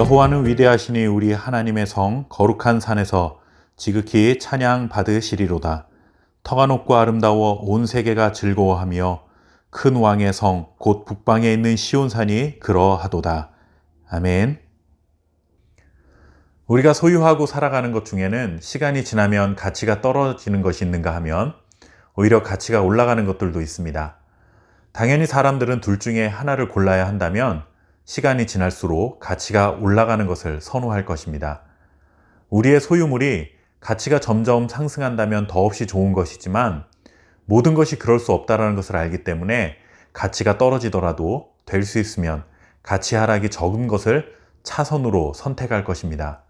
여호와는 위대하시니 우리 하나님의 성 거룩한 산에서 지극히 찬양 받으시리로다. 터가 높고 아름다워 온 세계가 즐거워하며 큰 왕의 성 곧 북방에 있는 시온산이 그러하도다. 아멘. 우리가 소유하고 살아가는 것 중에는 시간이 지나면 가치가 떨어지는 것이 있는가 하면 오히려 가치가 올라가는 것들도 있습니다. 당연히 사람들은 둘 중에 하나를 골라야 한다면 시간이 지날수록 가치가 올라가는 것을 선호할 것입니다. 우리의 소유물이 가치가 점점 상승한다면 더없이 좋은 것이지만 모든 것이 그럴 수 없다는 것을 알기 때문에 가치가 떨어지더라도 될 수 있으면 가치 하락이 적은 것을 차선으로 선택할 것입니다.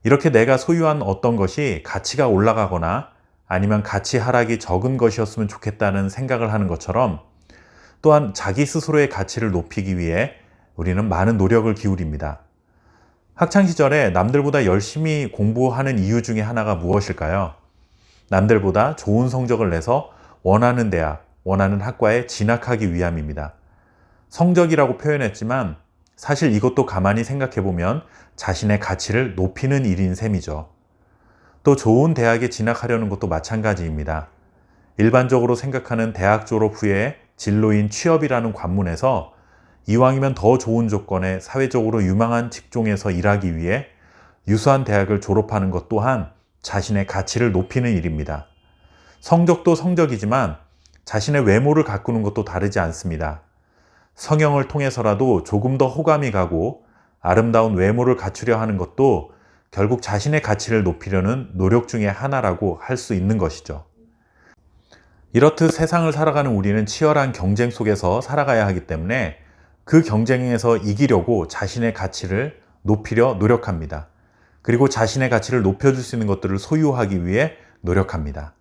이렇게 내가 소유한 어떤 것이 가치가 올라가거나 아니면 가치 하락이 적은 것이었으면 좋겠다는 생각을 하는 것처럼 또한 자기 스스로의 가치를 높이기 위해 우리는 많은 노력을 기울입니다. 학창시절에 남들보다 열심히 공부하는 이유 중에 하나가 무엇일까요? 남들보다 좋은 성적을 내서 원하는 대학, 원하는 학과에 진학하기 위함입니다. 성적이라고 표현했지만 사실 이것도 가만히 생각해보면 자신의 가치를 높이는 일인 셈이죠. 또 좋은 대학에 진학하려는 것도 마찬가지입니다. 일반적으로 생각하는 대학 졸업 후에 진로인 취업이라는 관문에서 이왕이면 더 좋은 조건의 사회적으로 유망한 직종에서 일하기 위해 유수한 대학을 졸업하는 것 또한 자신의 가치를 높이는 일입니다. 성적도 성적이지만 자신의 외모를 가꾸는 것도 다르지 않습니다. 성형을 통해서라도 조금 더 호감이 가고 아름다운 외모를 갖추려 하는 것도 결국 자신의 가치를 높이려는 노력 중에 하나라고 할 수 있는 것이죠. 이렇듯 세상을 살아가는 우리는 치열한 경쟁 속에서 살아가야 하기 때문에 그 경쟁에서 이기려고 자신의 가치를 높이려 노력합니다. 그리고 자신의 가치를 높여줄 수 있는 것들을 소유하기 위해 노력합니다.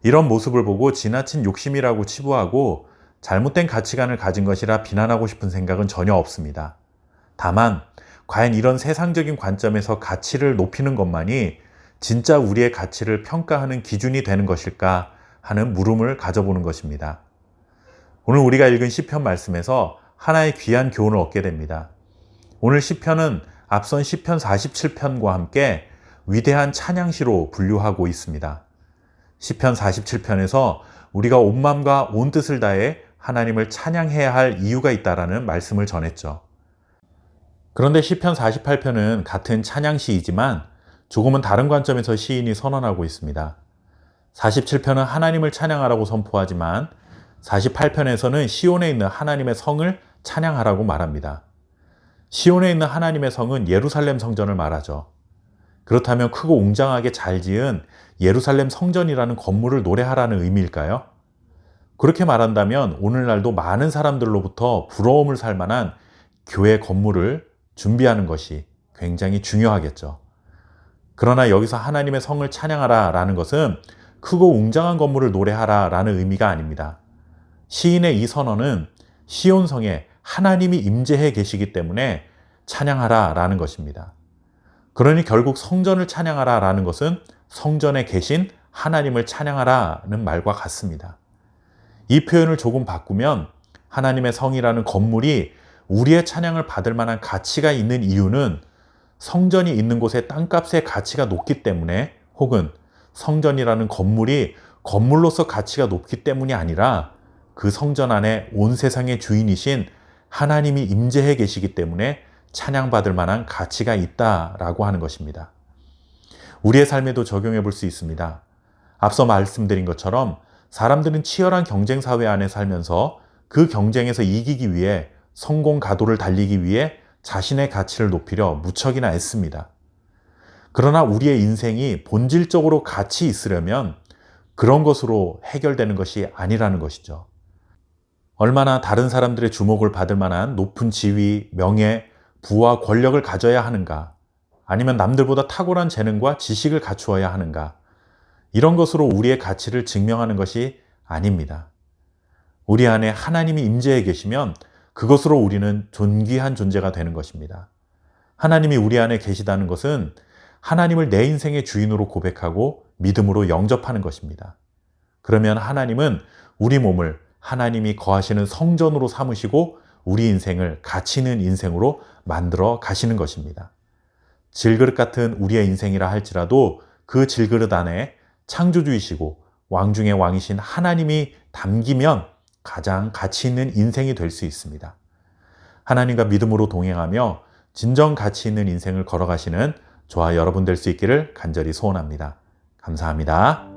이런 모습을 보고 지나친 욕심이라고 치부하고 잘못된 가치관을 가진 것이라 비난하고 싶은 생각은 전혀 없습니다. 다만 과연 이런 세상적인 관점에서 가치를 높이는 것만이 진짜 우리의 가치를 평가하는 기준이 되는 것일까 하는 물음을 가져보는 것입니다. 오늘 우리가 읽은 시편 말씀에서 하나의 귀한 교훈을 얻게 됩니다. 오늘 시편은 앞선 시편 47편과 함께 위대한 찬양시로 분류하고 있습니다. 시편 47편에서 우리가 온 마음과 온 뜻을 다해 하나님을 찬양해야 할 이유가 있다라는 말씀을 전했죠. 그런데 시편 48편은 같은 찬양시이지만 조금은 다른 관점에서 시인이 선언하고 있습니다. 47편은 하나님을 찬양하라고 선포하지만 48편에서는 시온에 있는 하나님의 성을 찬양하라고 말합니다. 시온에 있는 하나님의 성은 예루살렘 성전을 말하죠. 그렇다면 크고 웅장하게 잘 지은 예루살렘 성전이라는 건물을 노래하라는 의미일까요? 그렇게 말한다면 오늘날도 많은 사람들로부터 부러움을 살 만한 교회 건물을 준비하는 것이 굉장히 중요하겠죠. 그러나 여기서 하나님의 성을 찬양하라 라는 것은 크고 웅장한 건물을 노래하라 라는 의미가 아닙니다. 시인의 이 선언은 시온성에 하나님이 임재해 계시기 때문에 찬양하라 라는 것입니다. 그러니 결국 성전을 찬양하라 라는 것은 성전에 계신 하나님을 찬양하라는 말과 같습니다. 이 표현을 조금 바꾸면 하나님의 성이라는 건물이 우리의 찬양을 받을 만한 가치가 있는 이유는 성전이 있는 곳의 땅값의 가치가 높기 때문에 혹은 성전이라는 건물이 건물로서 가치가 높기 때문이 아니라 그 성전 안에 온 세상의 주인이신 하나님이 임재해 계시기 때문에 찬양받을 만한 가치가 있다라고 하는 것입니다. 우리의 삶에도 적용해 볼 수 있습니다. 앞서 말씀드린 것처럼 사람들은 치열한 경쟁 사회 안에 살면서 그 경쟁에서 이기기 위해 성공 가도를 달리기 위해 자신의 가치를 높이려 무척이나 애씁니다. 그러나 우리의 인생이 본질적으로 가치 있으려면 그런 것으로 해결되는 것이 아니라는 것이죠. 얼마나 다른 사람들의 주목을 받을 만한 높은 지위, 명예, 부와 권력을 가져야 하는가? 아니면 남들보다 탁월한 재능과 지식을 갖추어야 하는가? 이런 것으로 우리의 가치를 증명하는 것이 아닙니다. 우리 안에 하나님이 임재해 계시면 그것으로 우리는 존귀한 존재가 되는 것입니다. 하나님이 우리 안에 계시다는 것은 하나님을 내 인생의 주인으로 고백하고 믿음으로 영접하는 것입니다. 그러면 하나님은 우리 몸을 하나님이 거하시는 성전으로 삼으시고 우리 인생을 가치 있는 인생으로 만들어 가시는 것입니다. 질그릇 같은 우리의 인생이라 할지라도 그 질그릇 안에 창조주이시고 왕 중의 왕이신 하나님이 담기면 가장 가치 있는 인생이 될 수 있습니다. 하나님과 믿음으로 동행하며 진정 가치 있는 인생을 걸어가시는 저와 여러분 될 수 있기를 간절히 소원합니다. 감사합니다.